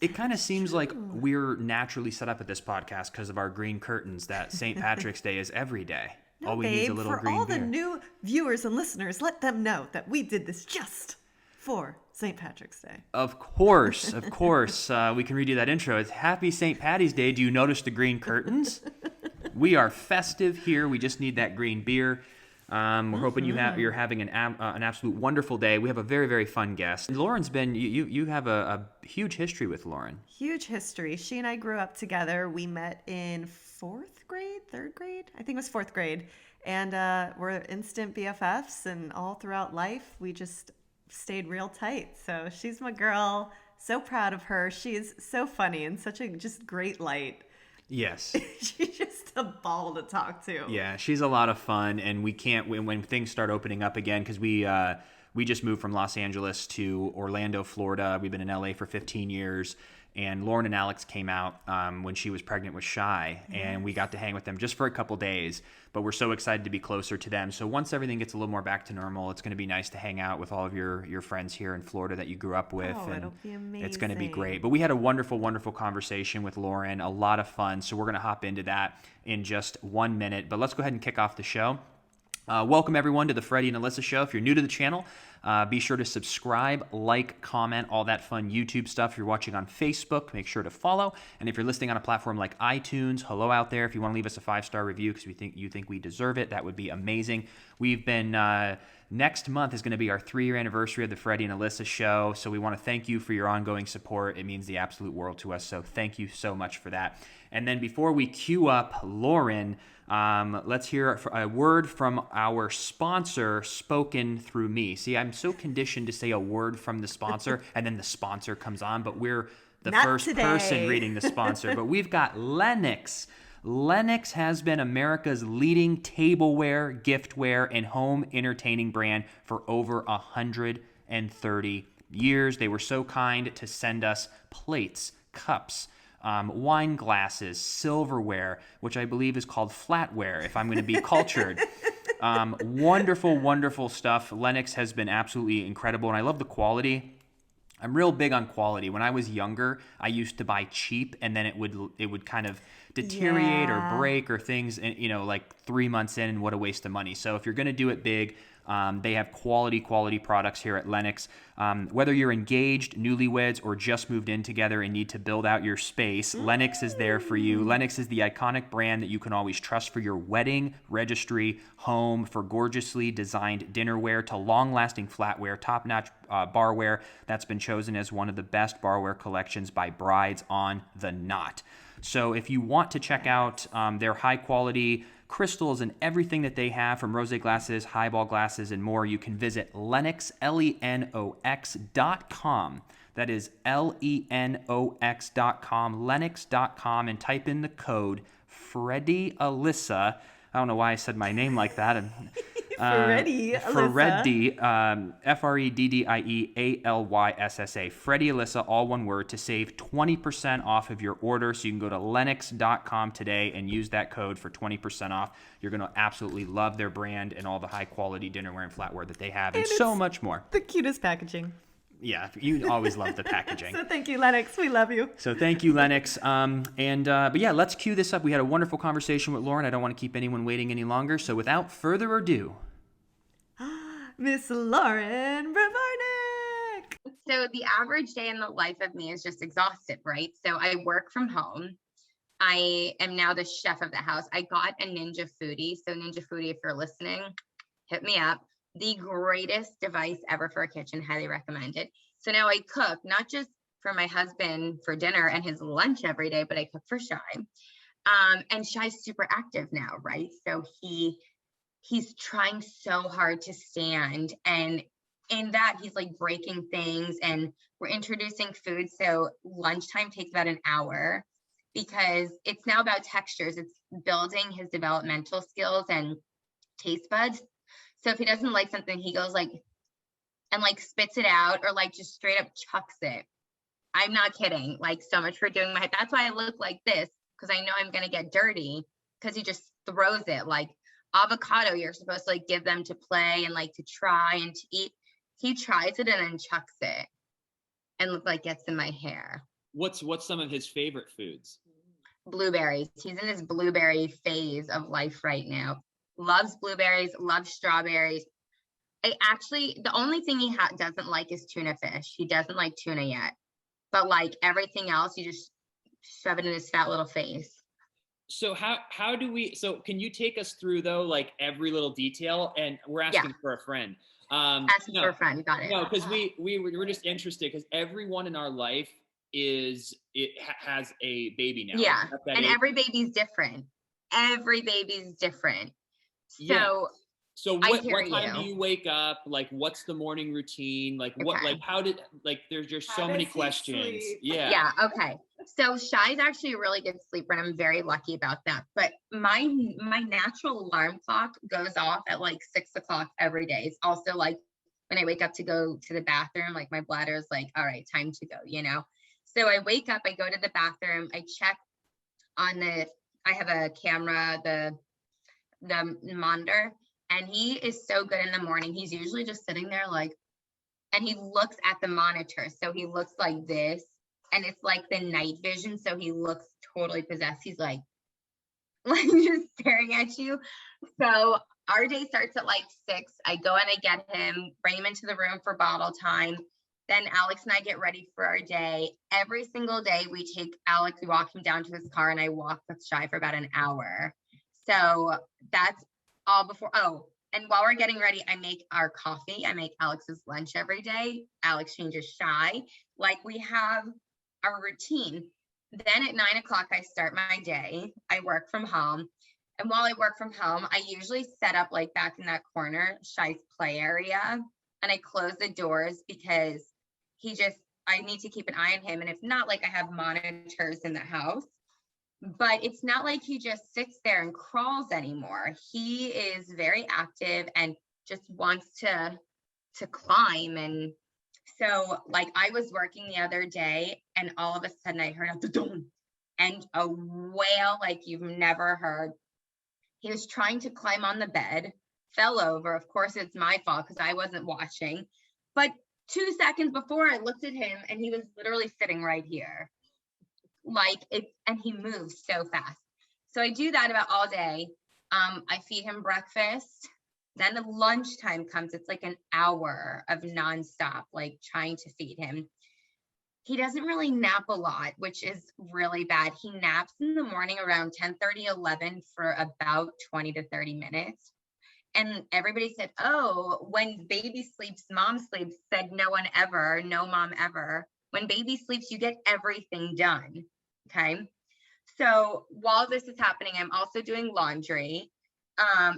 It kind of seems like we're naturally set up at this podcast because of our green curtains that St. Patrick's Day is every day. No, All we need is a babe, little for green all the beer. new viewers and listeners, let them know that we did this just for St. Patrick's Day. Of course, of course. We can redo that intro. It's Happy St. Patty's Day. Do you notice the green curtains? We are festive here. We just need that green beer. We're hoping you're having an absolute wonderful day. We have a very, very fun guest. Lauren's been, you have a huge history with Lauren. Huge history. She and I grew up together. We met in fourth grade, third grade? I think it was fourth grade. And we're instant BFFs, and all throughout life, we just stayed real tight. So she's my girl. So proud of her. She is so funny and such a just great light. Yes. She's just a ball to talk to. Yeah, she's a lot of fun, and we can't when things start opening up again, because we just moved from Los Angeles to Orlando, Florida. We've been in LA for 15 years, and Lauren and Alex came out when she was pregnant with Shy, and we got to hang with them just for a couple days. But we're so excited to be closer to them. So once everything gets a little more back to normal, it's going to be nice to hang out with all of your friends here in Florida that you grew up with. Oh, and it'll be amazing. It's going to be great. But we had a wonderful, wonderful conversation with Lauren, a lot of fun. So we're going to hop into that in just 1 minute. But let's go ahead and kick off the show. Welcome, everyone, to the Freddie and Alyssa Show. If you're new to the channel, be sure to subscribe, like, comment, all that fun YouTube stuff. If you're watching on Facebook, make sure to follow. And if you're listening on a platform like iTunes, hello out there. If you want to leave us a 5-star review because you think we deserve it, that would be amazing. We've been... next month is going to be our 3-year anniversary of the Freddie and Alyssa Show. So we want to thank you for your ongoing support. It means the absolute world to us. So thank you so much for that. And then before we queue up Lauren, let's hear a word from our sponsor spoken through me. See, I'm so conditioned to say a word from the sponsor and then the sponsor comes on, but we're the Not first today. person reading the sponsor. But we've got Lennox. Lennox has been America's leading tableware, giftware, and home entertaining brand for over 130 years. They were so kind to send us plates, cups, wine glasses, silverware, which I believe is called flatware, if I'm going to be cultured. Wonderful, wonderful stuff. Lennox has been absolutely incredible, and I love the quality. I'm real big on quality. When I was younger, I used to buy cheap, and then it would kind of deteriorate or break or things, and like 3 months in, and what a waste of money. So if you're going to do it big, they have quality products here at Lennox. Whether you're engaged, newlyweds, or just moved in together and need to build out your space, Lennox is there for you. Lennox is the iconic brand that you can always trust for your wedding, registry, home, for gorgeously designed dinnerware to long-lasting flatware, top-notch barware that's been chosen as one of the best barware collections by Brides on the Knot. So if you want to check out their high-quality crystals and everything that they have, from rosé glasses, highball glasses, and more, you can visit Lennox, Lenox.com. That is Lenox.com, Lennox.com, and type in the code Freddie Alyssa. I don't know why I said my name like that. Freddie Alyssa. Freddie, FreddieAlyssa. Freddie Alyssa, all one word, to save 20% off of your order. So you can go to Lennox.com today and use that code for 20% off. You're going to absolutely love their brand and all the high quality dinnerware and flatware that they have, and so much more. The cutest packaging. Yeah, you always love the packaging. So thank you, Lennox. We love you. So thank you, Lennox. But yeah, let's cue this up. We had a wonderful conversation with Lauren. I don't want to keep anyone waiting any longer. So without further ado, Miss Loren Brovarnik. So the average day in the life of me is just exhausted, right? So I work from home. I am now the chef of the house. I got a Ninja Foodie. So Ninja Foodie, if you're listening, hit me up. The greatest device ever for a kitchen. Highly recommended. So now I cook, not just for my husband for dinner and his lunch every day, but I cook for Shy. And Shy's super active now, right? So he's trying so hard to stand, and in that he's like breaking things, and we're introducing food. So lunchtime takes about an hour because it's now about textures. It's building his developmental skills and taste buds. So if he doesn't like something, he goes like spits it out, or like just straight up chucks it. I'm not kidding. Like, so much for doing that's why I look like this, because I know I'm going to get dirty, because he just throws it. Like avocado, you're supposed to like give them to play and like to try and to eat. He tries it and then chucks it and like gets in my hair. What's some of his favorite foods? Blueberries. He's in his blueberry phase of life right now. Loves blueberries, loves strawberries. The only thing he doesn't like is tuna fish. He doesn't like tuna yet. But like everything else, you just shove it in his fat little face. So how do we, so can you take us through though, like every little detail? And we're asking for a friend. Asking for a friend, you got it. No, because we're just interested because everyone in our life has a baby now. Yeah, and age. every baby's different. Every baby's different. So yeah. So what time do you wake up? Like, what's the morning routine? Like, what, like, how did, like, there's just so many questions. Yeah. Yeah. Okay. So Shy's actually a really good sleeper, and I'm very lucky about that. But my natural alarm clock goes off at like 6 o'clock every day. It's also like when I wake up to go to the bathroom, like my bladder is like, all right, time to go, you know? So I wake up, I go to the bathroom, I check on I have a camera, the monitor. And he is so good in the morning. He's usually just sitting there like, and he looks at the monitor. So he looks like this, and it's like the night vision. So he looks totally possessed. He's like just staring at you. So our day starts at like 6. I go and I get him, bring him into the room for bottle time. Then Alex and I get ready for our day. Every single day we take Alex, we walk him down to his car, and I walk with Shy for about an hour. So that's all before. Oh, and while we're getting ready, I make our coffee. I make Alex's lunch every day. Alex changes Shy. Like, we have our routine. Then at 9 o'clock, I start my day. I work from home. And while I work from home, I usually set up like back in that corner, Shy's play area. And I close the doors because I need to keep an eye on him. And if not, like, I have monitors in the house. But it's not like he just sits there and crawls anymore. He is very active and just wants to climb. And so, like, I was working the other day, and all of a sudden I heard a dum and a wail like you've never heard. He was trying to climb on the bed, fell over. Of course, it's my fault because I wasn't watching. But 2 seconds before, I looked at him, and he was literally sitting right here. Like it, and he moves so fast. So I do that about all day. I feed him breakfast. Then the lunchtime comes. It's like an hour of nonstop, like trying to feed him. He doesn't really nap a lot, which is really bad. He naps in the morning around 10:30, 11 for about 20 to 30 minutes. And everybody said, oh, when baby sleeps, mom sleeps. Said no one ever, no mom ever. When baby sleeps, you get everything done. Okay. So while this is happening, I'm also doing laundry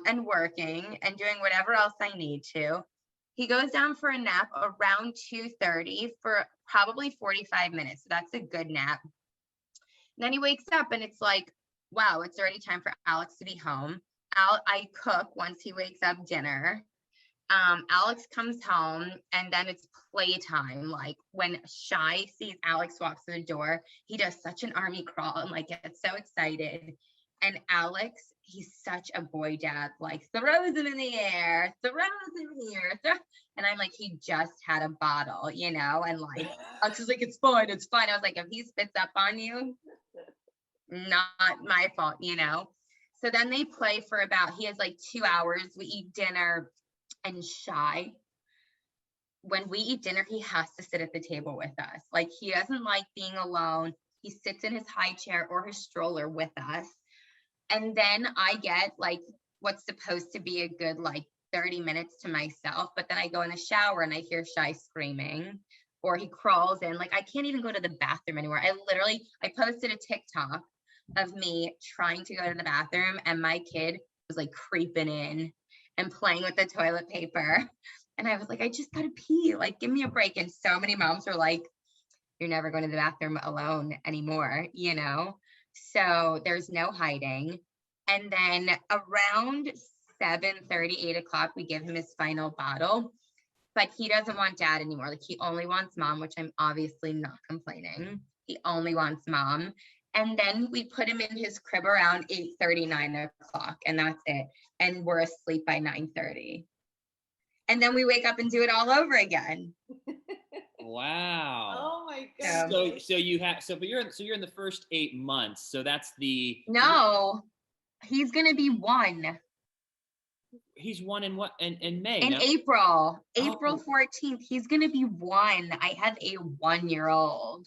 and working and doing whatever else I need to. He goes down for a nap around 2:30 for probably 45 minutes. So that's a good nap. And then he wakes up, and it's like, wow, it's already time for Alex to be home. I cook once he wakes up dinner. Alex comes home, and then it's playtime. Like, when Shy sees Alex walk through the door, he does such an army crawl and like gets so excited. And Alex, he's such a boy dad, like throws him in the air, throws him here. And I'm like, he just had a bottle, you know? And like, Alex is like, it's fine, it's fine. I was like, if he spits up on you, not my fault, you know? So then they play for he has like 2 hours. We eat dinner. And Shy, when we eat dinner, he has to sit at the table with us. Like, he doesn't like being alone. He sits in his high chair or his stroller with us. And then I get like what's supposed to be a good like 30 minutes to myself. But then I go in the shower and I hear Shy screaming, or he crawls in. Like, I can't even go to the bathroom anymore. I posted a TikTok of me trying to go to the bathroom, and my kid was like creeping in and playing with the toilet paper. And I was like, I just gotta pee, like, give me a break. And so many moms were like, you're never going to the bathroom alone anymore, you know? So there's no hiding. And then around 7:30, 8 o'clock, we give him his final bottle, but he doesn't want dad anymore. Like, he only wants mom, which I'm obviously not complaining. He only wants mom. And then we put him in his crib around 8:30, 9 o'clock, and that's it. And we're asleep by 9:30. And then we wake up and do it all over again. Wow. Oh my Yeah. goodness. But you're in the first 8 months. So that's No, he's gonna be 1 he's 1 in what in May. in No? April. Oh. April 14th. He's gonna be 1. I have a 1-year-old.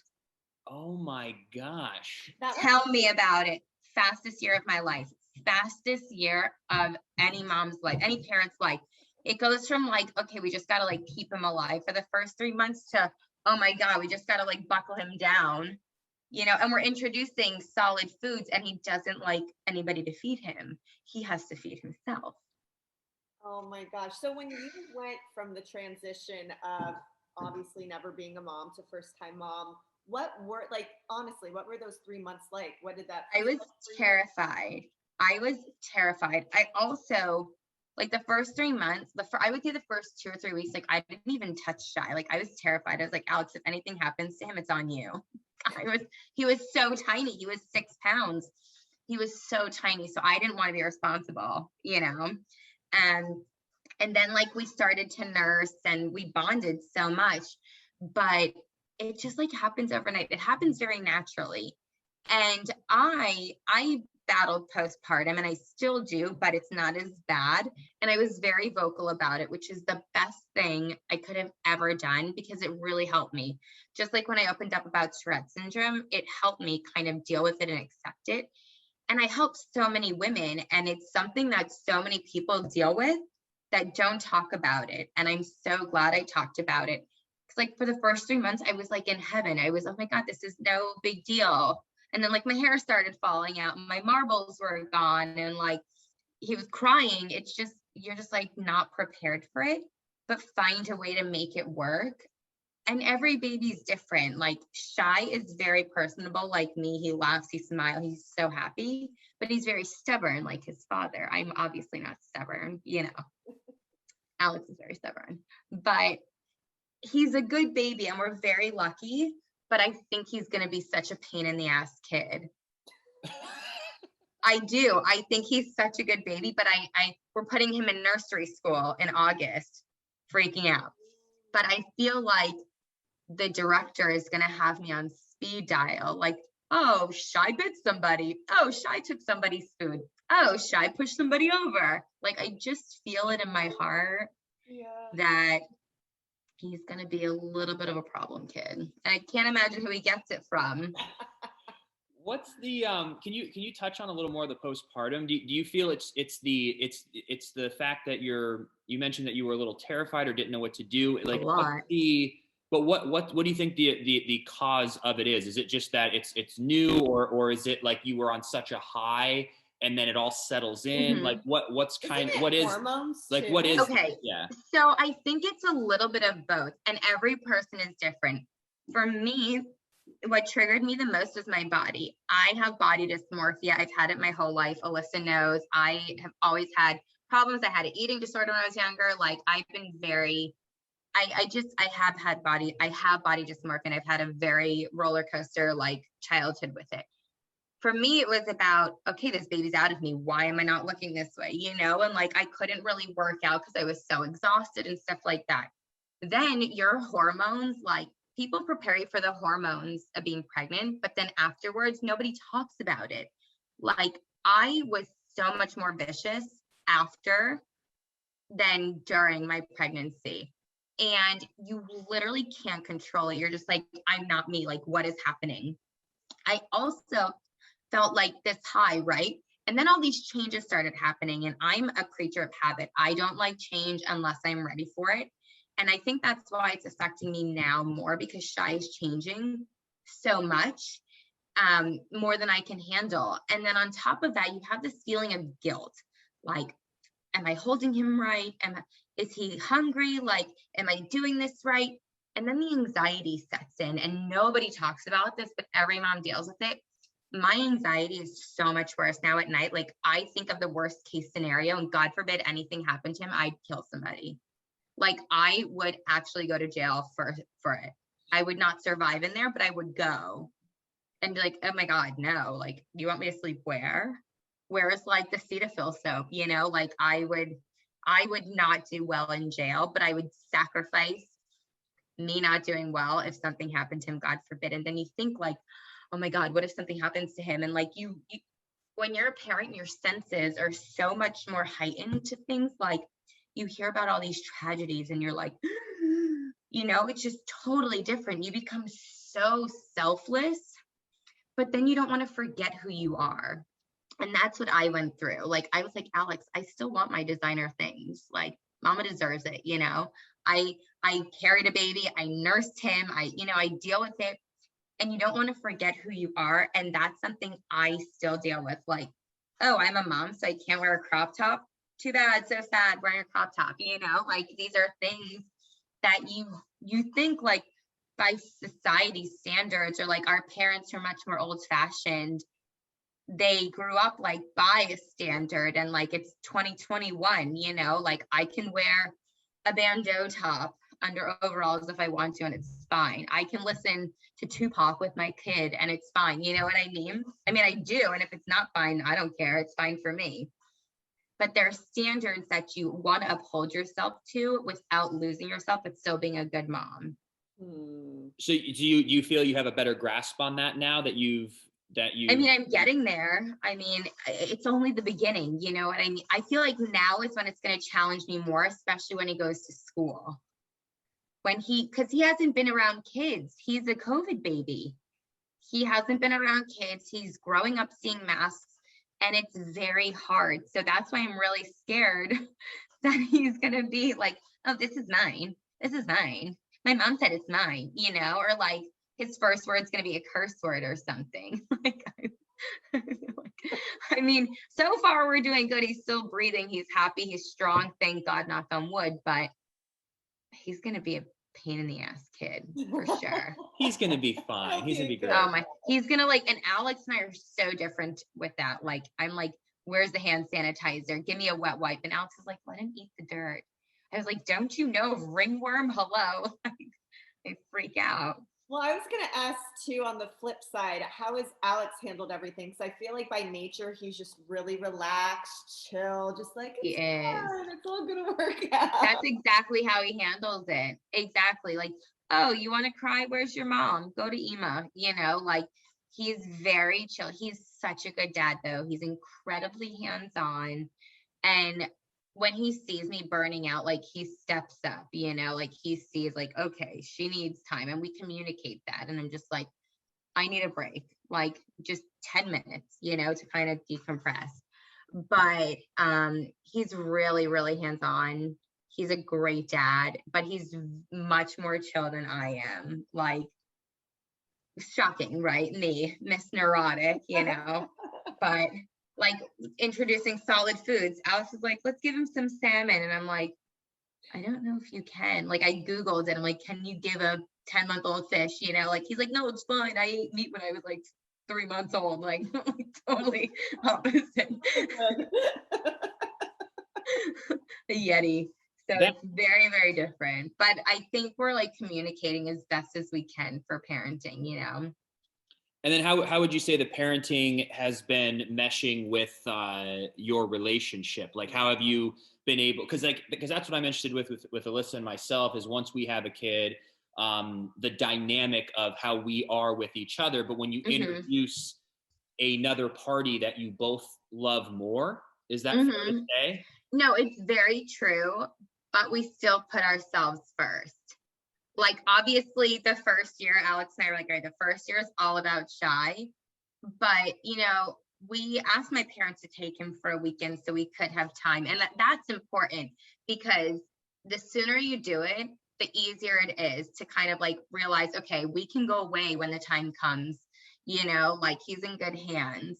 Oh my gosh. Tell me about it. Fastest year of my life. Fastest year of any mom's life, any parent's life. It goes from like, okay, we just gotta like keep him alive for the first 3 months to, oh my God, we just gotta like buckle him down, and we're introducing solid foods and he doesn't like anybody to feed him. He has to feed himself. Oh my gosh. So when you went from the transition of obviously never being a mom to first time mom, honestly, what were those 3 months like? What did that I feel was like for you? terrified. I was terrified. I also, like the first 3 months, I would say the first 2 or 3 weeks, like I didn't even touch Shy. Like I was terrified. I was like, Alex, if anything happens to him, it's on you. He was so tiny. He was 6 pounds. He was so tiny. So I didn't want to be responsible, and then like we started to nurse and we bonded so much, but it just like happens overnight. It happens very naturally. And I battled postpartum and I still do, but it's not as bad. And I was very vocal about it, which is the best thing I could have ever done because it really helped me. Just like when I opened up about Tourette syndrome, it helped me kind of deal with it and accept it. And I helped so many women, and it's something that so many people deal with that don't talk about it. And I'm so glad I talked about it. Because like for the first 3 months, I was like in heaven. I was, oh my God, this is no big deal. And then like my hair started falling out and my marbles were gone and like he was crying. It's just, you're just like not prepared for it, but find a way to make it work. And every baby's different. Like Shy is very personable like me. He laughs, he smiles, he's so happy, but he's very stubborn like his father. I'm obviously not stubborn, Alex is very stubborn, but he's a good baby and we're very lucky, but I think he's going to be such a pain in the ass kid. I do. I think he's such a good baby, but we're putting him in nursery school in August, freaking out. But I feel like the director is going to have me on speed dial. Like, oh, Shy bit somebody. Oh, Shy took somebody's food. Oh, Shy pushed somebody over. Like, I just feel it in my heart that he's going to be a little bit of a problem kid. And I can't imagine who he gets it from. What's the can you touch on a little more of the postpartum? Do you feel it's the fact that you mentioned that you were a little terrified or didn't know what to do? Like A lot. what do you think the cause of it is? Is it just that it's new, or is it like you were on such a high and then it all settles in? Like what is hormones like too? what is Okay. Yeah. So I think it's a little bit of both, and every person is different. For me, what triggered me the most was my body. I have body dysmorphia. I've had it my whole life. Alyssa knows. I have always had problems. I had an eating disorder when I was younger. Like I've been very, I have body dysmorphia, and I've had a very roller coaster like childhood with it. For me, it was about, okay, this baby's out of me. Why am I not looking this way? And like, I couldn't really work out because I was so exhausted and stuff like that. Then your hormones, like people prepare you for the hormones of being pregnant, but then afterwards, nobody talks about it. Like I was so much more vicious after than during my pregnancy. And you literally can't control it. You're just like, I'm not me. Like, what is happening? I also felt like this high, right? And then all these changes started happening, and I'm a creature of habit. I don't like change unless I'm ready for it. And I think that's why it's affecting me now more, because Shy is changing so much, more than I can handle. And then on top of that, you have this feeling of guilt. Like, am I holding him right? Is he hungry? Like, am I doing this right? And then the anxiety sets in, and nobody talks about this, but every mom deals with it. My anxiety is so much worse now at night. Like I think of the worst case scenario, and God forbid anything happened to him, I'd kill somebody. Like I would actually go to jail for it. I would not survive in there, but I would go and be like, oh my God, no. Like, you want me to sleep where? Where is like the Cetaphil soap? Like I would not do well in jail, but I would sacrifice me not doing well if something happened to him, God forbid. And then you think like, oh my God, what if something happens to him? And like you when you're a parent, your senses are so much more heightened to things. Like you hear about all these tragedies and you're like, it's just totally different. You become so selfless, but then you don't want to forget who you are. And that's what I went through. Like, I was like, Alex, I still want my designer things. Like, mama deserves it. I carried a baby, I nursed him, I deal with it. And you don't want to forget who you are. And that's something I still deal with. Like, oh, I'm a mom, so I can't wear a crop top. Too bad, so sad wearing a crop top, like these are things that you think like by society standards, or like our parents are much more old fashioned. They grew up like by a standard, and like it's 2021, like I can wear a bandeau top under overalls if I want to, and it's fine. I can listen to Tupac with my kid and it's fine. You know what I mean? I mean, I do. And if it's not fine, I don't care. It's fine for me. But there are standards that you want to uphold yourself to without losing yourself, but still being a good mom. So do you feel you have a better grasp on that now that I mean, I'm getting there. I mean, it's only the beginning. You know what I mean? I feel like now is when it's going to challenge me more, especially when he goes to school. Because he hasn't been around kids. He's a COVID baby. He hasn't been around kids. He's growing up seeing masks, and it's very hard. So that's why I'm really scared that he's going to be like, oh, this is mine. This is mine. My mom said it's mine, or like his first word's going to be a curse word or something. I mean, so far we're doing good. He's still breathing. He's happy. He's strong. Thank God, knock on wood. But he's going to be a pain in the ass kid for sure. He's going to be fine. He's going to be great. Oh my, he's going to and Alex and I are so different with that. Like, I'm like, where's the hand sanitizer? Give me a wet wipe. And Alex is like, let him eat the dirt. I was like, don't you know ringworm? Hello. I freak out. Well, I was going to ask too, on the flip side, how has Alex handled everything? Because I feel like by nature, he's just really relaxed, chill, just like, it's fine, it's all going to work out. That's exactly how he handles it. Exactly. Like, oh, you want to cry? Where's your mom? Go to Ema. Like he's very chill. He's such a good dad, though. He's incredibly hands-on. And when he sees me burning out, like he steps up, like he sees like, okay, she needs time, and we communicate that. And I'm just like, I need a break, like just 10 minutes, to kind of decompress. But he's really, really hands-on. He's a great dad, but he's much more chill than I am. Like, shocking, right? Me, Miss Neurotic, but like introducing solid foods. Alice is like, let's give him some salmon. And I'm like, I don't know if you can. Like, I Googled it. I'm like, can you give a 10-month-old fish? Like, he's like, no, it's fine. I ate meat when I was like 3 months old. Like totally opposite. The Yeti. So it's very, very different. But I think we're like communicating as best as we can for parenting, And then how would you say the parenting has been meshing with your relationship? Like, how have you been able, because that's what I'm interested with Alyssa and myself, is once we have a kid, the dynamic of how we are with each other. But when you introduce another party that you both love more, is that fair to say? No, it's very true, but we still put ourselves first. Like, obviously the first year, Alex and I were like, all right, the first year is all about Shy. But, we asked my parents to take him for a weekend so we could have time. And that's important, because the sooner you do it, the easier it is to kind of like realize, okay, we can go away when the time comes, like he's in good hands.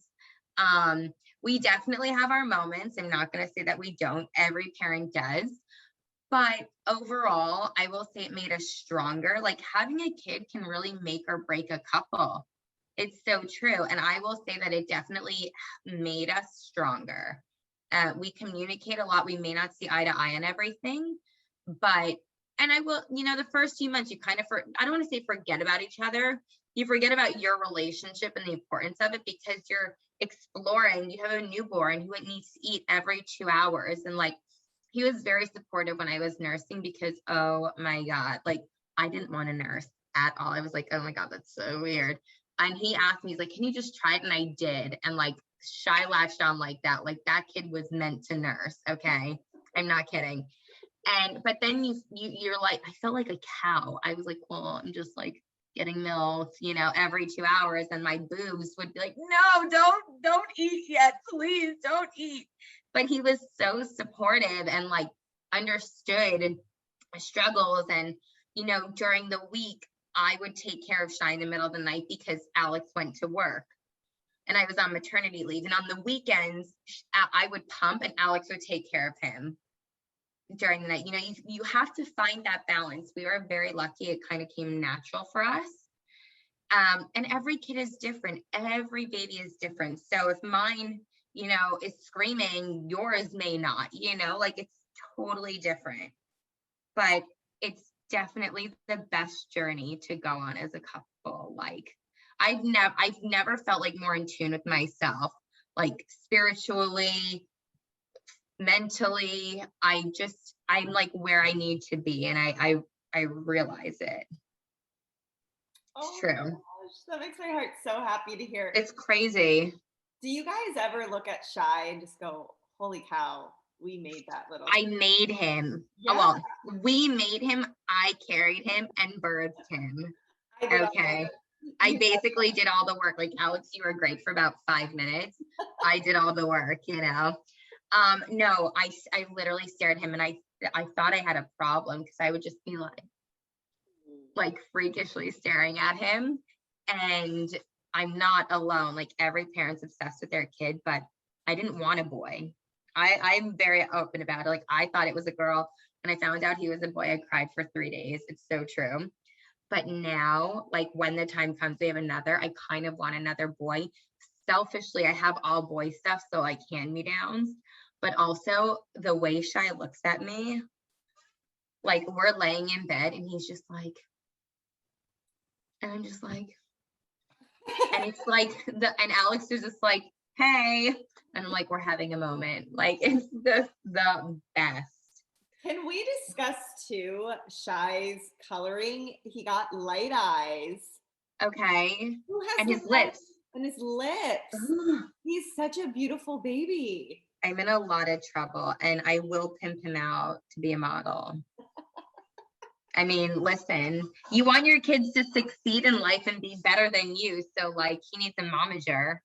We definitely have our moments. I'm not going to say that we don't. Every parent does. But overall, I will say it made us stronger. Like, having a kid can really make or break a couple. It's so true. And I will say that it definitely made us stronger. We communicate a lot. We may not see eye to eye on everything, but, and I will, the first few months, you kind of, I don't want to say forget about each other. You forget about your relationship and the importance of it, because you're exploring. You have a newborn who needs to eat every 2 hours. And like, he was very supportive when I was nursing, because, oh my God, like I didn't want a nurse at all. I was like, oh my God, that's so weird. And he asked me, he's like, can you just try it? And I did. And like Shy latched on like that. Like that kid was meant to nurse. Okay. I'm not kidding. But then you're like, I felt like a cow. I was like, well, I'm just like getting milked, every 2 hours. And my boobs would be like, no, don't eat yet. Please don't eat. But he was so supportive and like understood struggles. And, during the week, I would take care of Shy in the middle of the night because Alex went to work and I was on maternity leave. And on the weekends, I would pump and Alex would take care of him during the night. You have to find that balance. We were very lucky. It kind of came natural for us. And every kid is different. Every baby is different. So if mine, is screaming, yours may not, like it's totally different. But it's definitely the best journey to go on as a couple. Like I've never felt like more in tune with myself, like spiritually, mentally. I'm like where I need to be. And I realize it. It's true. Gosh, that makes my heart so happy to hear. It's crazy. Do you guys ever look at Shy and just go, holy cow, we made that little? I made him. Yeah. Oh, well, we made him. I carried him and birthed him. Okay. I basically did all the work. Like, Alex, you were great for about 5 minutes. I did all the work, No, I literally stared at him and I thought I had a problem because I would just be like freakishly staring at him. And I'm not alone. Like every parent's obsessed with their kid, but I didn't want a boy. I'm very open about it. Like I thought it was a girl and I found out he was a boy. I cried for 3 days. It's so true. But now, like when the time comes, we have another, I kind of want another boy. Selfishly, I have all boy stuff, so like hand-me-downs, but also the way Shy looks at me, like we're laying in bed and he's just like, and I'm just like, and it's like and Alex is just like, hey, and I'm like, we're having a moment. Like it's the best. Can we discuss too Shy's coloring? He got light eyes. Okay. And his lips. And his lips. He's such a beautiful baby. I'm in a lot of trouble and I will pimp him out to be a model. I mean, listen, you want your kids to succeed in life and be better than you. So like he needs a momager.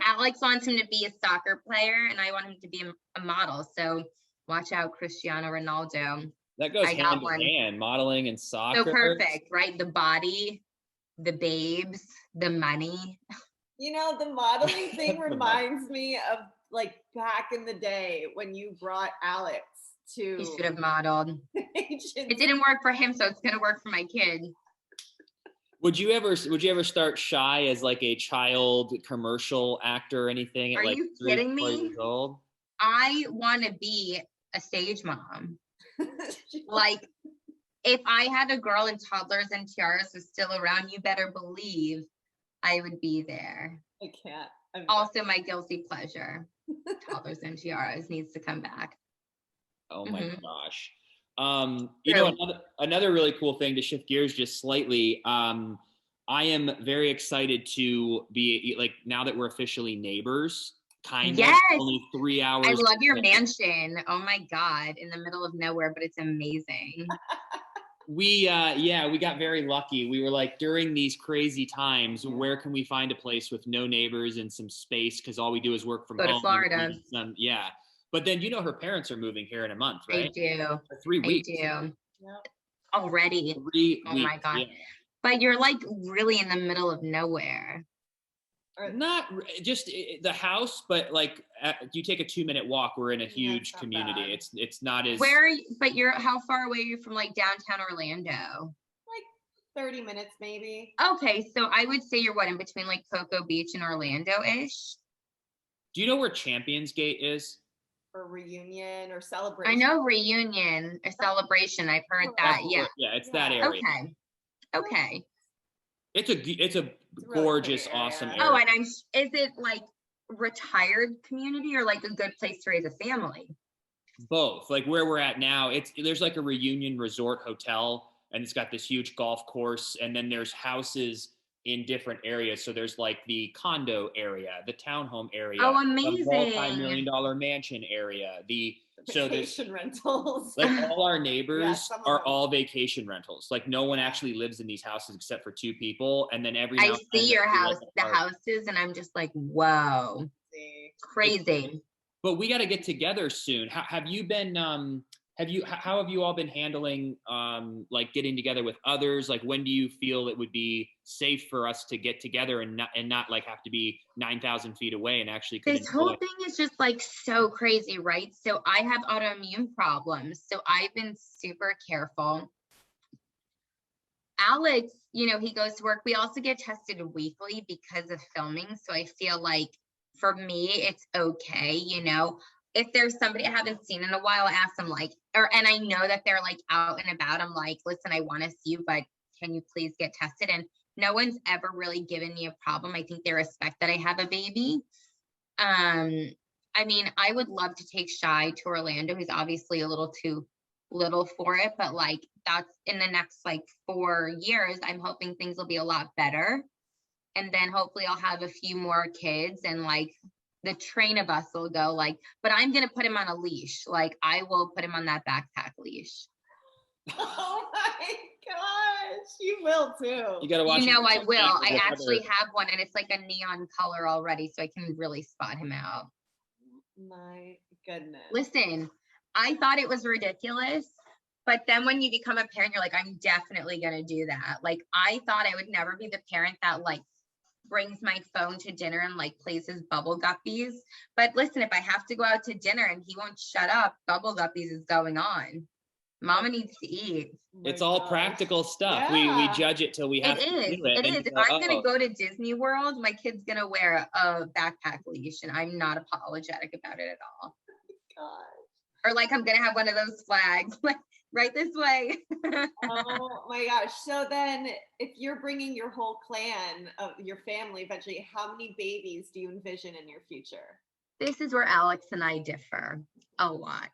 Alex wants him to be a soccer player and I want him to be a model. So watch out, Cristiano Ronaldo. That goes hand in hand, modeling and soccer. So perfect, right? The body, the babes, the money. The modeling thing reminds me of like back in the day when you brought Alex to. He should have modeled. It didn't work for him, so it's gonna work for my kid. Would you ever start Shy as like a child commercial actor or anything? Are like you 3, kidding 4 me? years old? I want to be a stage mom. Like, if I had a girl and Toddlers and Tiaras was still around, you better believe I would be there. I can't. Also, my guilty pleasure, Toddlers and Tiaras needs to come back. Oh my gosh. Another really cool thing to shift gears just slightly. I am very excited to be like, now that we're officially neighbors, kind of only 3 hours. I love your mansion. Oh my God, in the middle of nowhere, but it's amazing. We got very lucky. We were like, during these crazy times, where can we find a place with no neighbors and some space? Because all we do is work from home. Go to Florida. But then her parents are moving here in a month, right? I do. For 3 weeks. I do. Already. 3 weeks. Oh my God. Yeah. But you're like really in the middle of nowhere. Not just the house, but like you take a 2-minute walk. We're in a huge community. Bad. It's not as. But how far away are you from like downtown Orlando? Like 30 minutes maybe. Okay, so I would say you're in between like Cocoa Beach and Orlando-ish. Do you know where Champions Gate is? Or Reunion or Celebration. I know Reunion or Celebration. I've heard that. Yeah. Yeah, it's that area. Okay. It's a gorgeous, awesome area. Oh, and is it like retired community or like a good place to raise a family? Both. Like where we're at now, there's like a reunion resort hotel, and it's got this huge golf course, and then there's houses in different areas. So there's like the condo area, the townhome area, Oh, the amazing. multi-million-dollar mansion area. So there's Vacation rentals. like all our neighbors some of are them. all vacation rentals. Like no one actually lives in these houses except for 2 people. And then every now I and then see your there'll be, house, like, the a party. houses, and I'm just like, whoa, crazy. But we got to get together soon. How have you been? How have you all been handling like getting together with others? Like when do you feel it would be safe for us to get together and not like have to be 9,000 feet away and actually could This whole thing is just like so crazy, right? So I have autoimmune problems, so I've been super careful. Alex, you know, he goes to work. We also get tested weekly because of filming. So I feel like for me, it's okay, you know. If there's somebody I haven't seen in a while, I ask them like, and I know that they're like out and about. I'm like, listen, I want to see you, but can you please get tested? And no one's ever really given me a problem. I think they respect that I have a baby. I mean, I would love to take Shy to Orlando. He's obviously a little too little for it, but like that's in the next like 4 years. I'm hoping things will be a lot better. And then hopefully I'll have a few more kids and like the train of us will go like, but I'm going to put him on a leash. Like I will put him on that backpack leash. Oh my gosh, you will too. You got to watch. You know, I will. I with actually other- have one and it's like a neon color already. So I can really spot him out. My goodness. Listen, I thought it was ridiculous. But then when you become a parent, you're like, I'm definitely going to do that. Like I thought I would never be the parent that like brings my phone to dinner and like plays his bubble guppies. But listen, if I have to go out to dinner and he won't shut up, bubble guppies is going on. Mama needs to eat. It's all practical stuff. Yeah. We judge it till we have to do it. It and is. If go, I'm going "Oh." to go to Disney World, my kid's going to wear a backpack leash and I'm not apologetic about it at all. God. Or like I'm going to have one of those flags, like right this way. Oh my gosh. So then if you're bringing your whole clan of your family eventually, how many babies do you envision in your future? This is where Alex and I differ a lot.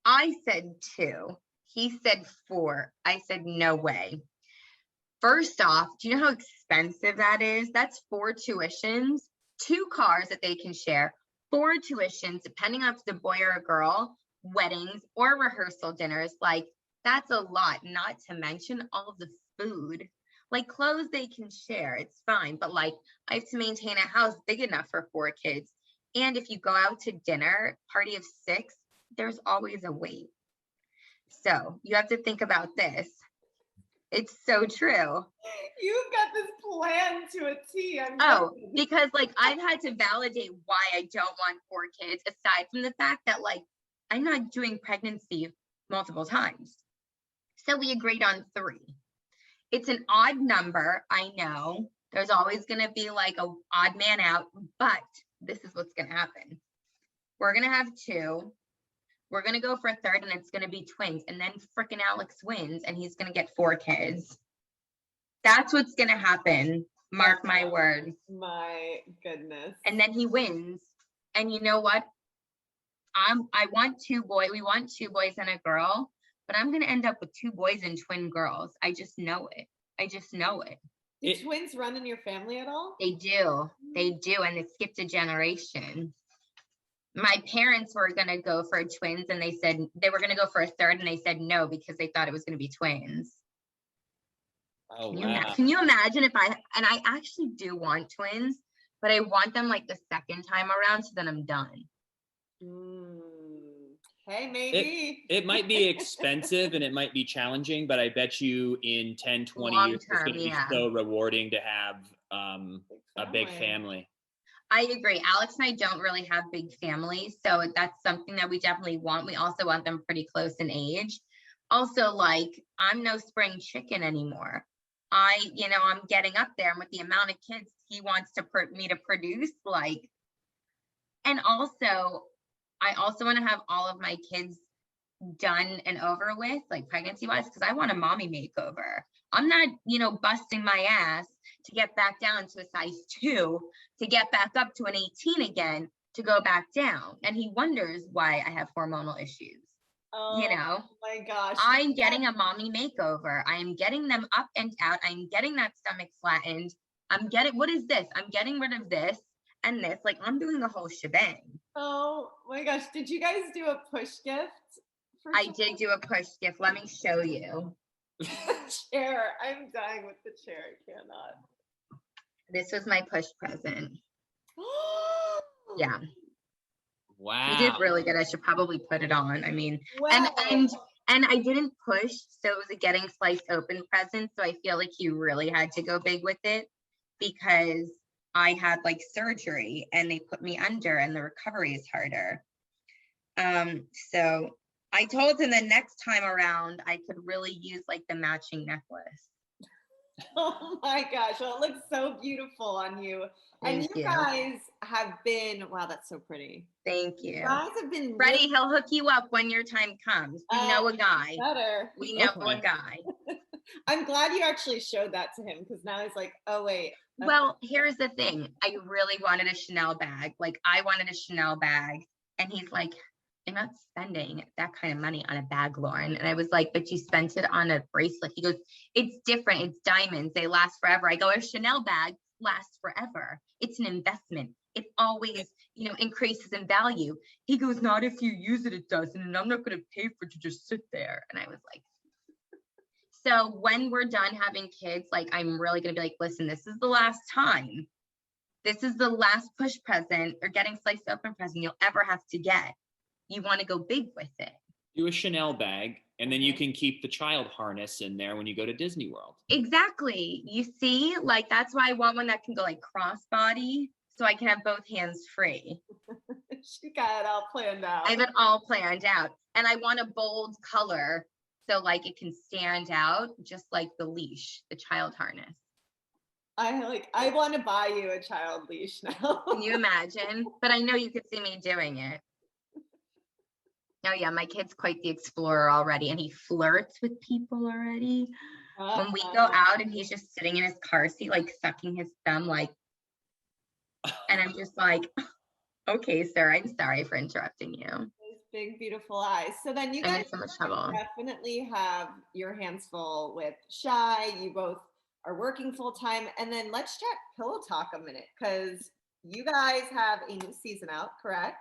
I said 2. He said 4. I said, no way. First off, do you know how expensive that is? That's 4 tuitions, 2 cars that they can share, 4 tuitions, depending on if it's a boy or a girl, weddings or rehearsal dinners. Like, that's a lot, not to mention all of the food. Like, clothes they can share, it's fine. But, like, I have to maintain a house big enough for 4 kids. And if you go out to dinner, party of 6, there's always a wait. So you have to think about this. It's so true. You've got this plan to a T. Because like I've had to validate why I don't want 4 kids, aside from the fact that like I'm not doing pregnancy multiple times. So we agreed on 3. It's an odd number. I know there's always going to be like a odd man out, but this is what's going to happen. We're going to have 2. We're going to go for a 3rd and it's going to be twins. And then frickin' Alex wins and he's going to get 4 kids. That's what's going to happen. Mark my word. My goodness. And then he wins. And you know what? I want 2 boys. We want 2 boys and a girl, but I'm going to end up with 2 boys and twin girls. I just know it. Do twins run in your family at all? They do. And it skipped a generation. My parents were going to go for twins and they said they were going to go for a 3rd and they said no because they thought it was going to be twins. Oh, wow. Can you imagine if I actually do want twins, but I want them like the 2nd time around so then I'm done. Hey, maybe. It might be expensive and it might be challenging, but I bet you in 10, 20 years, it's going to be so rewarding to have a big family. I agree. Alex and I don't really have big families, so that's something that we definitely want. We also want them pretty close in age. Also, like, I'm no spring chicken anymore. I'm getting up there, and with the amount of kids he wants me to produce, like, and also, I also want to have all of my kids done and over with, like pregnancy-wise, because I want a mommy makeover. I'm not, busting my ass to get back down to a size 2, to get back up to an 18 again, to go back down. And he wonders why I have hormonal issues. Oh, you know, my gosh. I'm getting a mommy makeover. I am getting them up and out. I'm getting that stomach flattened. What is this? I'm getting rid of this and this. Like, I'm doing the whole shebang. Oh my gosh. Did you guys do a push gift? I did do a push gift. Let me show you. Chair. I'm dying with the chair. I cannot. This was my push present. Yeah. Wow. You did really good. I should probably put it on. I mean, Wow. and I didn't push, so it was a getting sliced open present. So I feel like you really had to go big with it because I had like surgery and they put me under and the recovery is harder. So I told him the next time around I could really use like the matching necklace. Oh my gosh. Well, it looks so beautiful on you. And Thank you you. guys have been, wow, that's so pretty. Thank you. You guys have been Freddie, he'll hook you up when your time comes. We know a guy. better. We know Okay. a guy. I'm glad you actually showed that to him because now he's like, oh wait. Well, here's the thing. I really wanted a Chanel bag. Like, I wanted a Chanel bag. And he's like, I'm not spending that kind of money on a bag, Loren. And I was like, but you spent it on a bracelet. He goes, it's different. It's diamonds. They last forever. I go, a Chanel bag lasts forever. It's an investment. It always, increases in value. He goes, not if you use it, it doesn't. And I'm not going to pay for it to just sit there. And I was like, so when we're done having kids, like, I'm really going to be like, listen, this is the last time. This is the last push present or getting sliced open present you'll ever have to get. You want to go big with it. Do a Chanel bag, and then you can keep the child harness in there when you go to Disney World. Exactly. You see, like, that's why I want one that can go like crossbody so I can have both hands free. She got it all planned out. I have it all planned out. And I want a bold color so like it can stand out just like the leash, the child harness. I want to buy you a child leash now. Can you imagine? But I know you could see me doing it. Oh yeah, my kid's quite the explorer already, and he flirts with people already. When we go out and he's just sitting in his car seat, like sucking his thumb, like, and I'm just like, okay, sir, I'm sorry for interrupting you. Those big, beautiful eyes. So then you I'm guys in so much trouble. definitely have your hands full with Shy. You both are working full time. And then let's chat Pillow Talk a minute, because you guys have a new season out, correct?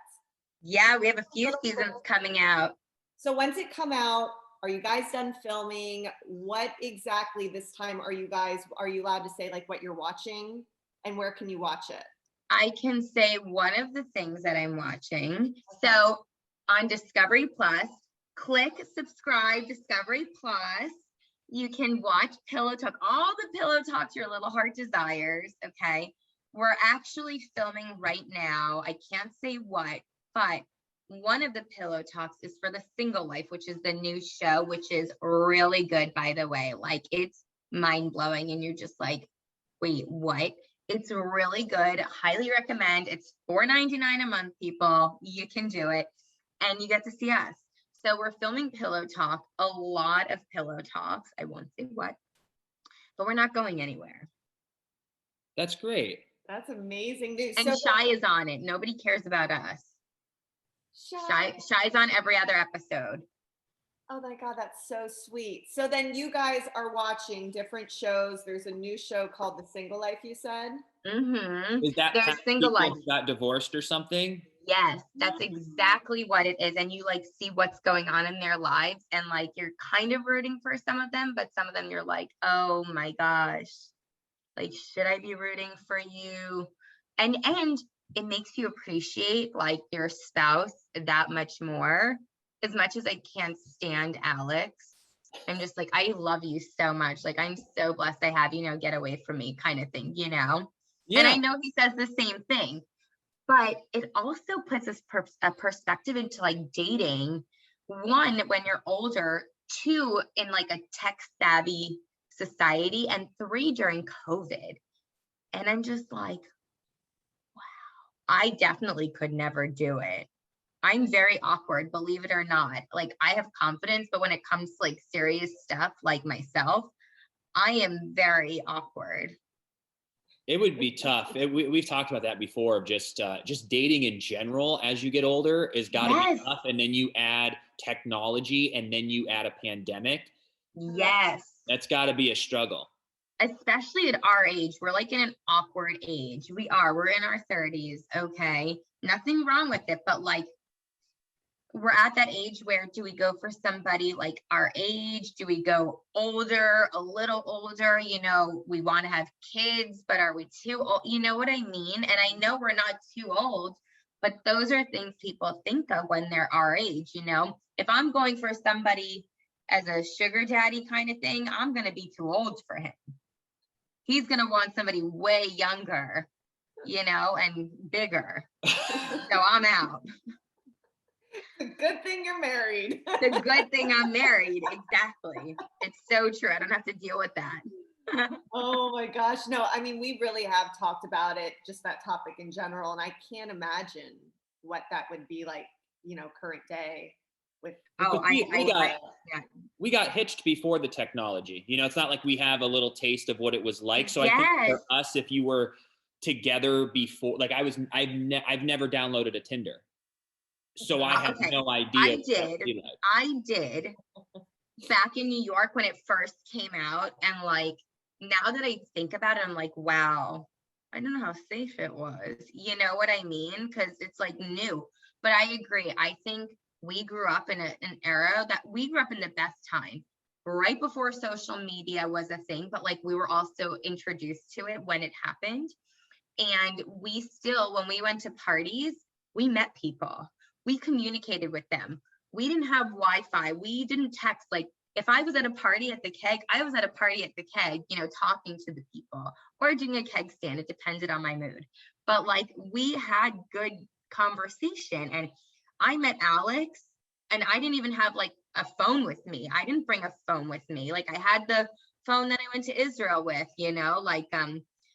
Yeah, we have a few seasons coming out. So when's it come out? Are you guys done filming? What exactly this time are you allowed to say like what you're watching and where can you watch it? I can say one of the things that I'm watching. So on Discovery Plus, click subscribe, Discovery Plus. You can watch Pillow Talk, all the Pillow Talks your little heart desires, okay? We're actually filming right now. I can't say what, but one of the Pillow Talks is for the Single Life, which is the new show, which is really good, by the way. Like, it's mind-blowing, and you're just like, wait, what? It's really good. Highly recommend. It's $4.99 a month, people. You can do it, and you get to see us. So we're filming Pillow Talk, a lot of Pillow Talks. I won't say what, but we're not going anywhere. That's great. That's amazing news. And Shy is on it. Nobody cares about us. Shy's on every other episode. Oh my God, that's so sweet. So then you guys are watching different shows. There's a new show called The Single Life, you said? Mm-hmm. Is that There's Single Life. Got divorced or something? Yes, that's exactly what it is. And you like see what's going on in their lives, and like you're kind of rooting for some of them, but some of them you're like, oh my gosh, like, should I be rooting for you? And it makes you appreciate like your spouse that much more. As much as I can't stand Alex, I'm just like, I love you so much. Like, I'm so blessed I have you, get away from me kind of thing, Yeah. And I know he says the same thing, but it also puts a perspective into like dating. One, when you're older. Two, in like a tech savvy society. And three, during COVID. And I'm just like, wow, I definitely could never do it. I'm very awkward, believe it or not. Like, I have confidence, but when it comes to like serious stuff like myself, I am very awkward. It would be tough. We've talked about that before. Just dating in general as you get older is got to Yes. be tough. And then you add technology, and then you add a pandemic. Yes. That's got to be a struggle. Especially at our age. We're like in an awkward age. We're in our 30s. Okay. Nothing wrong with it, but like, we're at that age where do we go for somebody like our age? Do we go older, a little older? You know, we want to have kids, but are we too old? You know what I mean? And I know we're not too old, but those are things people think of when they're our age. You know, if I'm going for somebody as a sugar daddy kind of thing, I'm going to be too old for him. He's going to want somebody way younger, you know, and bigger. So I'm out. It's a good thing you're married. The good thing I'm married. Exactly. It's so true. I don't have to deal with that. Oh my gosh. No, I mean, we really have talked about it, just that topic in general. And I can't imagine what that would be like, you know, current day with. Oh, we got hitched before the technology. You know, it's not like we have a little taste of what it was like. So I Yes. think for us, if you were together before, like I've never downloaded a Tinder. So I have no idea. I did back in New York when it first came out. And like, now that I think about it, I'm like, wow, I don't know how safe it was. You know what I mean? Because it's like new. But I agree. I think we grew up in an era that we grew up in the best time, right before social media was a thing. But like, we were also introduced to it when it happened. And we still, when we went to parties, we met people. We communicated with them. We didn't have Wi-Fi. We didn't text. Like if I was at a party at the keg, I was at a party at the keg, you know, talking to the people or doing a keg stand. It depended on my mood. But like we had good conversation. And I met Alex and I didn't even have like a phone with me. I didn't bring a phone with me. Like I had the phone that I went to Israel with, you know, like I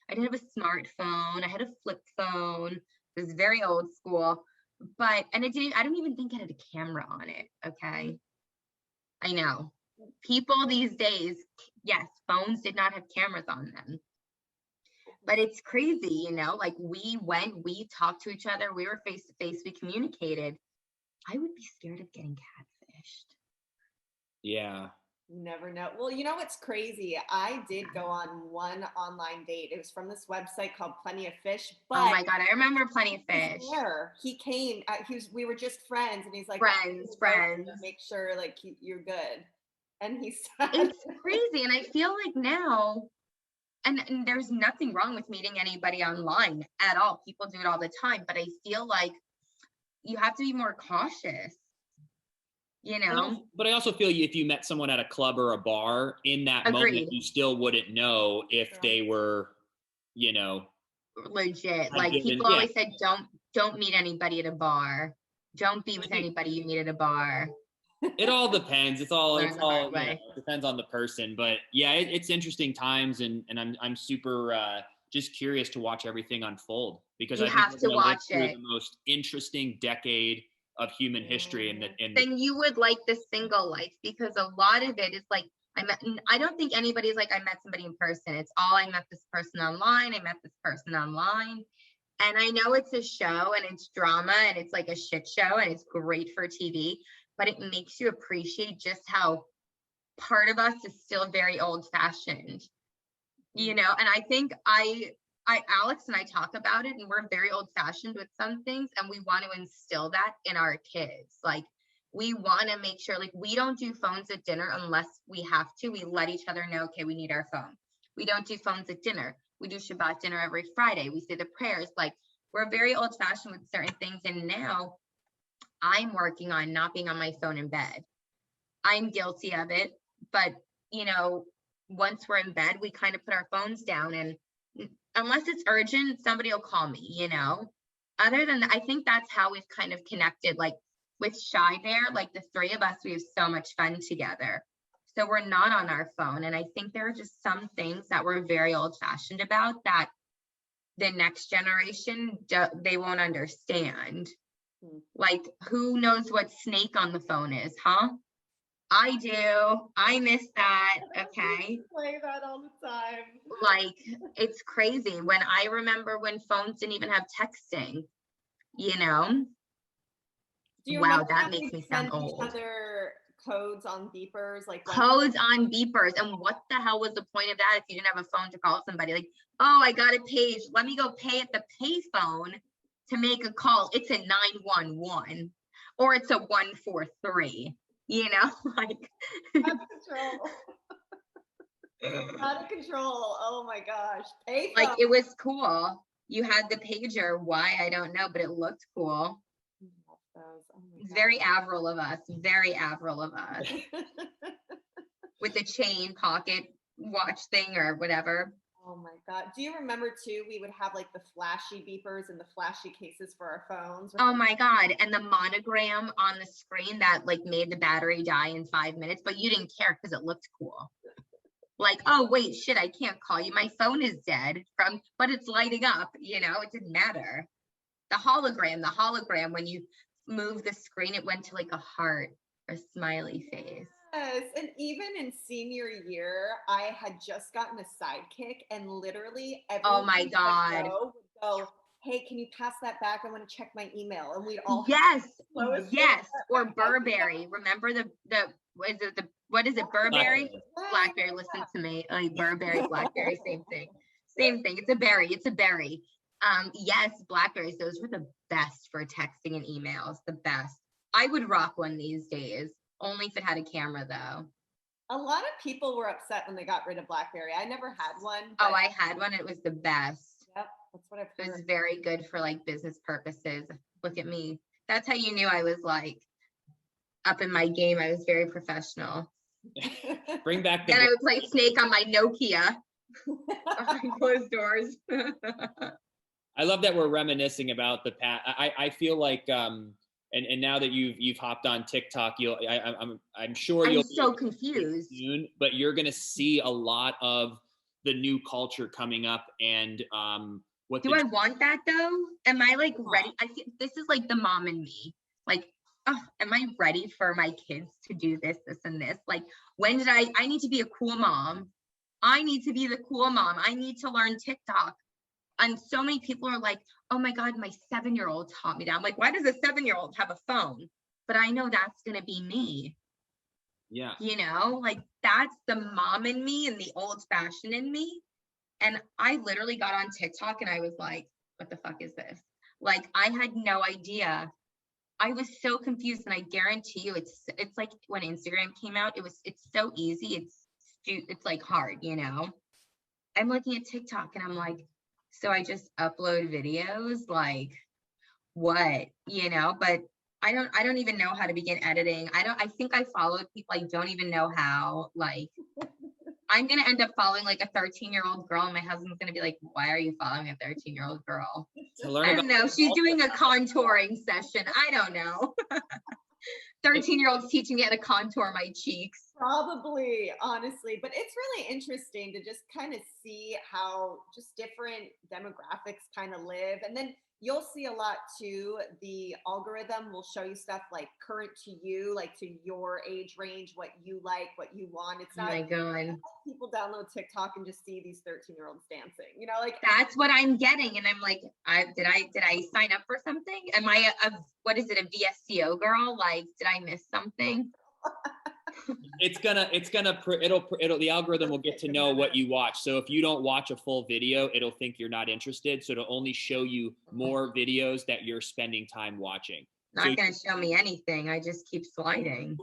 didn't have a smartphone. I had a flip phone. It was very old school. But, and I don't even think it had a camera on it. Okay. I know people these days, yes, phones did not have cameras on them, but it's crazy, you know, like we talked to each other. We were face to face. We communicated. I would be scared of getting catfished. Yeah. Never know. Well, you know what's crazy? I did go on one online date. It was from this website called Plenty of Fish. But oh my God, I remember Plenty of Fish. He came. We were just friends, and he's like, friends. Make sure like you're good. And he said, it's crazy, and I feel like now, and there's nothing wrong with meeting anybody online at all. People do it all the time, but I feel like you have to be more cautious. You know, but I also feel if you met someone at a club or a bar in that Agreed. moment, you still wouldn't know if they were, you know, legit. Like people always said, don't meet anybody at a bar. Don't be with anybody you meet at a bar. It all depends. It's all you know, it depends on the person. But yeah, it's interesting times, and I'm super just curious to watch everything unfold because I think we're gonna live through the most interesting decade of human history. Then you would like the single life, because a lot of it is like I don't think anybody's like I met somebody in person. It's all I met this person online. I met this person online. And I know it's a show and it's drama and it's like a shit show and it's great for TV, but it makes you appreciate just how part of us is still very old fashioned, you know? And I think Alex and I talk about it, and we're very old fashioned with some things, and we want to instill that in our kids. Like we want to make sure, like we don't do phones at dinner unless we have to. We let each other know, okay, we need our phone. We don't do phones at dinner. We do Shabbat dinner every Friday. We say the prayers. Like we're very old fashioned with certain things. And now I'm working on not being on my phone in bed. I'm guilty of it, but you know, once we're in bed, we kind of put our phones down, and unless it's urgent, somebody will call me, you know. Other than that, I think that's how we've kind of connected. Like with Shy Bear, like the three of us, we have so much fun together. So we're not on our phone. And I think there are just some things that we're very old fashioned about that the next generation, they won't understand. Like who knows what snake on the phone is, huh? I do. I miss that. Okay. Play that all the time. Like, it's crazy. When I remember when phones didn't even have texting, you know? Do you Wow, remember that when makes we'd me sound send each old. other codes on beepers? Like Codes on beepers. And what the hell was the point of that if you didn't have a phone to call somebody? Like, oh, I got a page. Let me go pay at the payphone to make a call. It's a 911 or it's a 143. You know, like out of control. Out of control. Oh my gosh. Payphone. like it was cool. You had the pager. Why? I don't know, but it looked cool. Oh It's very Avril of us. Very Avril of us. With the chain pocket watch thing or whatever. Oh my God. Do you remember too, we would have like the flashy beepers and the flashy cases for our phones? Oh my God. And the monogram on the screen that like made the battery die in 5 minutes, but you didn't care because it looked cool. Like, oh wait, shit, I can't call you. My phone is dead but it's lighting up, you know, it didn't matter. The hologram, when you move the screen, it went to like a heart or smiley face. Yes, and even in senior year, I had just gotten a sidekick, and literally Oh my everyone I God. know would go, "Hey, can you pass that back? I want to check my email." And we'd all Yes, Lois yes. did Or that. Burberry. Remember what is it? Burberry? Blackberry. Listen to me. Like Burberry, Blackberry, same thing. Same thing. It's a berry. It's a berry. Yes, Blackberries. Those were the best for texting and emails. The best. I would rock one these days. Only if it had a camera, though. A lot of people were upset when they got rid of BlackBerry. I never had one. Oh, I had one. It was the best. Yep, that's what I've It heard. was very good for like business purposes. Look at me. That's how you knew I was like up in my game. I was very professional. Bring back the. Then I would play Snake on my Nokia. Behind closed doors. I love that we're reminiscing about the past. I feel like and now that you've hopped on TikTok, I'm sure I'm you'll so be confused. soon, but you're gonna see a lot of the new culture coming up and what Do I want that though? Am I like ready? I feel this is like the mom in me. Like, oh, am I ready for my kids to do this, and this? Like, when did I need to be a cool mom. I need to be the cool mom. I need to learn TikTok. And so many people are like, oh my God, my 7-year-old taught me that. I'm like, why does a 7-year-old have a phone? But I know that's going to be me. Yeah. You know, like that's the mom in me and the old fashioned in me. And I literally got on TikTok and I was like, what the fuck is this? Like, I had no idea. I was so confused. And I guarantee you it's like when Instagram came out, it's so easy. It's like hard, you know? I'm looking at TikTok and I'm like, so I just upload videos, like what, you know, but I don't even know how to begin editing. I think I followed people I don't even know how. Like, I'm going to end up following like a 13-year-old girl and my husband's going to be like, why are you following a 13-year-old girl? I don't know. She's doing a contouring session. I don't know. 13-year-olds teaching me how to contour my cheeks. Probably, honestly, but it's really interesting to just kind of see how just different demographics kind of live. And then you'll see a lot too. The algorithm will show you stuff like current to you, like to your age range, what you like, what you want. It's not oh my God. People download TikTok and just see these 13-year-olds dancing, you know, like that's what I'm getting. And I'm like, did I sign up for something? Am I what is it, a VSCO girl? Like, did I miss something? The algorithm will get to know what you watch. So if you don't watch a full video, it'll think you're not interested. So it'll only show you more videos that you're spending time watching. Not going to show me anything. I just keep sliding.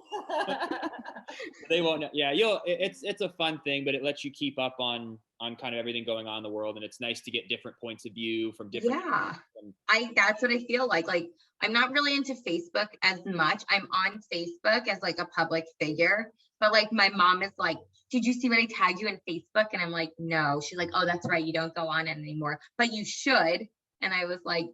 They won't know. Yeah, it's a fun thing, but it lets you keep up on kind of everything going on in the world. And it's nice to get different points of view from different. Yeah. That's what I feel like. Like, I'm not really into Facebook as much. I'm on Facebook as like a public figure, but like my mom is like, did you see what I tagged you in Facebook? And I'm like, no. She's like, oh, that's right. You don't go on it anymore, but you should. And I was like,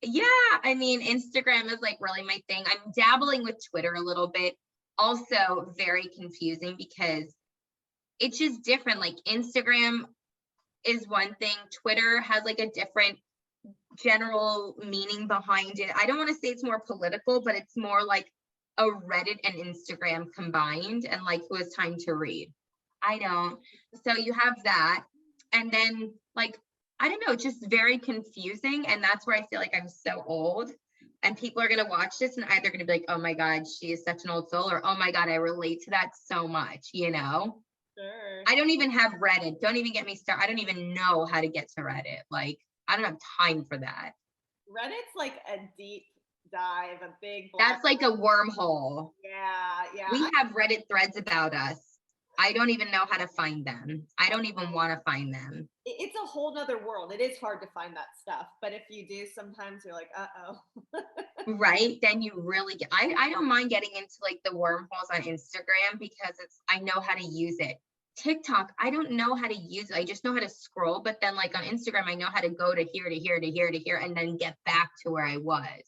yeah, I mean, Instagram is like really my thing. I'm dabbling with Twitter a little bit. Also very confusing because it's just different. Like Instagram is one thing. Twitter has like a different general meaning behind it. I don't want to say it's more political, but it's more like a Reddit and Instagram combined and like who has time to read? I don't. So you have that. And then like, I don't know, it's just very confusing. And that's where I feel like I'm so old. And people are going to watch this and either going to be like, oh my God, she is such an old soul, or oh my God, I relate to that so much, you know? Sure. I don't even have Reddit. Don't even get me started. I don't even know how to get to Reddit. Like, I don't have time for that. Reddit's like a deep dive, a big That's like a wormhole. Yeah. We have Reddit threads about us. I don't even know how to find them. I don't even want to find them. It's a whole nother world. It is hard to find that stuff. But if you do, sometimes you're like, uh-oh. Right? Then you really get, I don't mind getting into like the wormholes on Instagram because I know how to use it. TikTok, I don't know how to use it. I just know how to scroll. But then like on Instagram, I know how to go to here, to here, to here, to here, and then get back to where I was.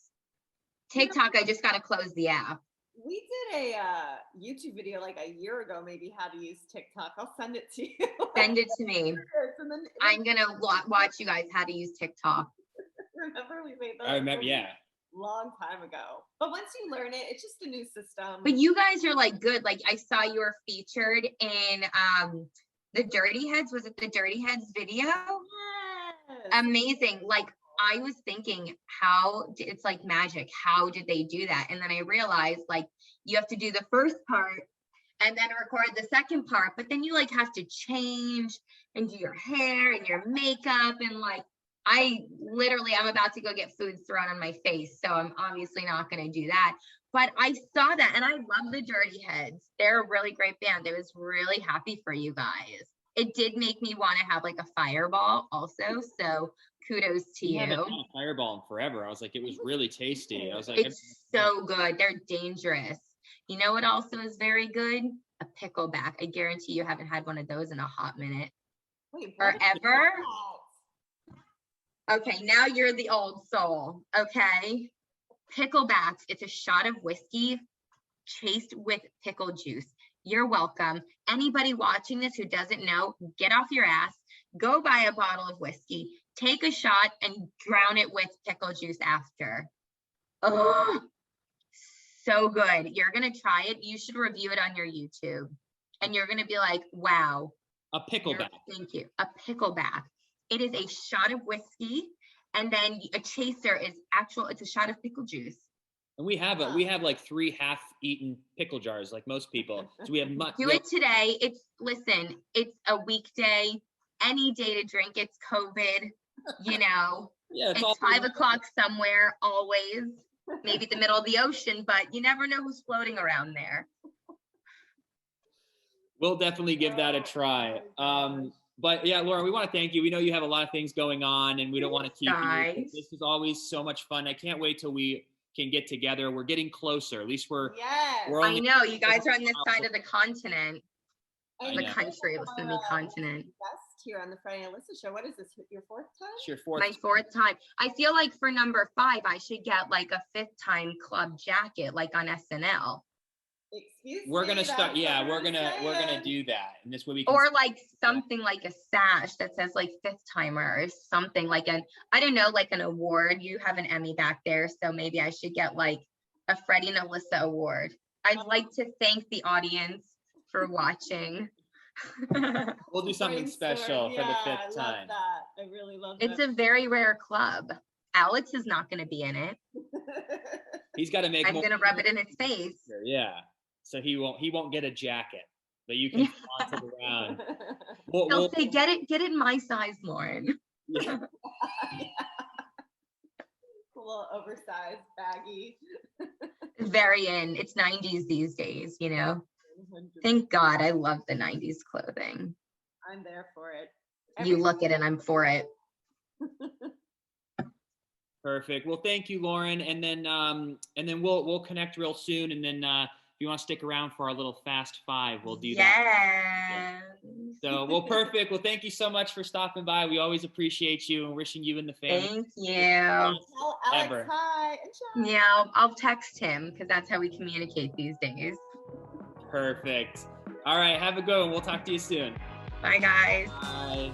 TikTok, I just got to close the app. We did a YouTube video like a year ago, maybe how to use TikTok. I'll send it to you. Send it to me. And then, I'm going to watch you guys how to use TikTok. remember we made that I remember, yeah. long time ago. But once you learn it, it's just a new system. But you guys are like good. Like I saw you were featured in the Dirty Heads. Was it the Dirty Heads video? Yes. Amazing. Like I was thinking, it's like magic. How did they do that? And then I realized like you have to do the first part and then record the second part, but then you like have to change and do your hair and your makeup. And like, I'm about to go get food thrown on my face. So I'm obviously not going to do that. But I saw that and I love the Dirty Heads. They're a really great band. I was really happy for you guys. It did make me want to have like a fireball also. So kudos to you. I haven't had a fireball in forever. I was like, it was really tasty. I was like, It's so good. They're dangerous. You know what also is very good? A pickleback. I guarantee you haven't had one of those in a hot minute. Wait, Or what is ever. that? Okay, now you're the old soul. Okay. Picklebacks. It's a shot of whiskey chased with pickle juice. You're welcome. Anybody watching this who doesn't know, get off your ass, go buy a bottle of whiskey, take a shot, and drown it with pickle juice after. Oh, so good. You're going to try it. You should review it on your YouTube. And you're going to be like, wow. a pickleback. Thank you. A pickleback. It is a shot of whiskey. And then a chaser is it's a shot of pickle juice. And we have like 3 half-eaten pickle jars, like most people. So we have Do it today. It's a weekday, any day to drink. It's COVID, you know. Yeah, it's 5 o'clock somewhere, always. Maybe the middle of the ocean, but you never know who's floating around there. We'll definitely give that a try. But yeah, Loren, we want to thank you. We know you have a lot of things going on, and we don't want to keep you. This is always so much fun. I can't wait till we can get together. We're getting closer. At least we're I know you guys are on this side of the continent. The know. country. Listen to me, continent. Guest here on the Freddie and Alyssa Show. What is this? Your 4th time? It's your 4th. My 4th time. I feel like for number 5, I should get like a 5th time club jacket, like on SNL. We're gonna start. Yeah, we're gonna do that, and this way we can. Or like something like a sash that says like 5th timer or something like I don't know, like an award. You have an Emmy back there, so maybe I should get like a Freddie and Alyssa award. I'd like to thank the audience for watching. We'll do something special for the 5th time. I love that. I really love that. It's a very rare club. Alex is not going to be in it. He's got to make. I'm going to rub it in his face. Yeah. So he won't get a jacket, but you can flaunt it around. He'll say, get it my size, Loren. Yeah. A little oversized, baggy. Very in. It's 90s these days, you know. 100%. Thank God I love the 90s clothing. I'm there for it. You look it and I'm for it. Perfect. Well, thank you, Loren. And then we'll connect real soon. And then if you want to stick around for our little fast 5, we'll do that. So, well, perfect. Well, thank you so much for stopping by. We always appreciate you and wishing you and the family. Thank you. Tell Alex hi. Yeah, I'll text him because that's how we communicate these days. Perfect. All right. Have a good one. We'll talk to you soon. Bye, guys. Bye.